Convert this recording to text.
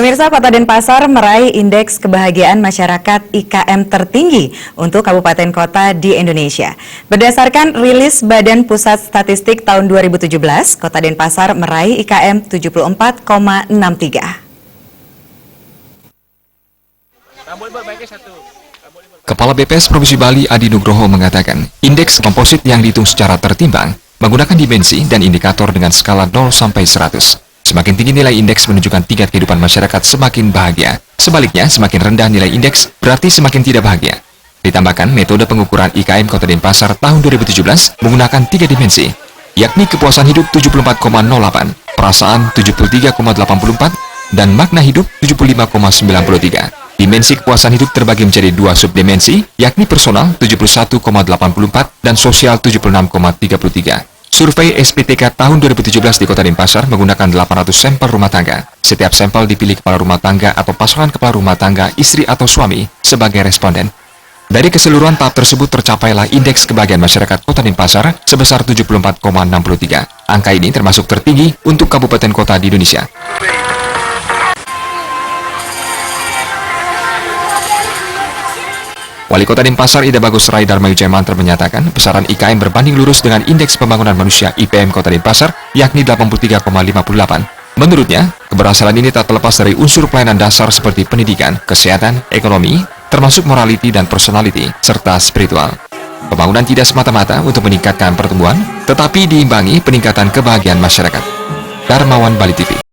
Pemirsa, Kota Denpasar meraih indeks kebahagiaan masyarakat IKM tertinggi untuk kabupaten kota di Indonesia. Berdasarkan rilis Badan Pusat Statistik tahun 2017, Kota Denpasar meraih IKM 74,63. Kepala BPS Provinsi Bali Adi Nugroho mengatakan, indeks komposit yang dihitung secara tertimbang menggunakan dimensi dan indikator dengan skala 0 sampai 100. Semakin tinggi nilai indeks menunjukkan tingkat kehidupan masyarakat semakin bahagia. Sebaliknya, semakin rendah nilai indeks berarti semakin tidak bahagia. Ditambahkan, metode pengukuran IKM Kota Denpasar tahun 2017 menggunakan 3 dimensi, yakni kepuasan hidup 74,08, perasaan 73,84, dan makna hidup 75,93. Dimensi kepuasan hidup terbagi menjadi 2 subdimensi, yakni personal 71,84 dan sosial 76,33. Survei SPTK tahun 2017 di Kota Denpasar menggunakan 800 sampel rumah tangga. Setiap sampel dipilih kepala rumah tangga atau pasangan kepala rumah tangga, istri atau suami, sebagai responden. Dari keseluruhan tahap tersebut tercapailah indeks kebahagiaan masyarakat Kota Denpasar sebesar 74,63. Angka ini termasuk tertinggi untuk kabupaten kota di Indonesia. Wali Kota Denpasar Ida Bagus Rai Dharma Wijaya Mantra menyatakan besaran IKM berbanding lurus dengan Indeks Pembangunan Manusia IPM Kota Denpasar yakni 83,58. Menurutnya, keberhasilan ini tak terlepas dari unsur pelayanan dasar seperti pendidikan, kesehatan, ekonomi, termasuk morality dan personality, serta spiritual. Pembangunan tidak semata-mata untuk meningkatkan pertumbuhan, tetapi diimbangi peningkatan kebahagiaan masyarakat. Darmawan Bali TV.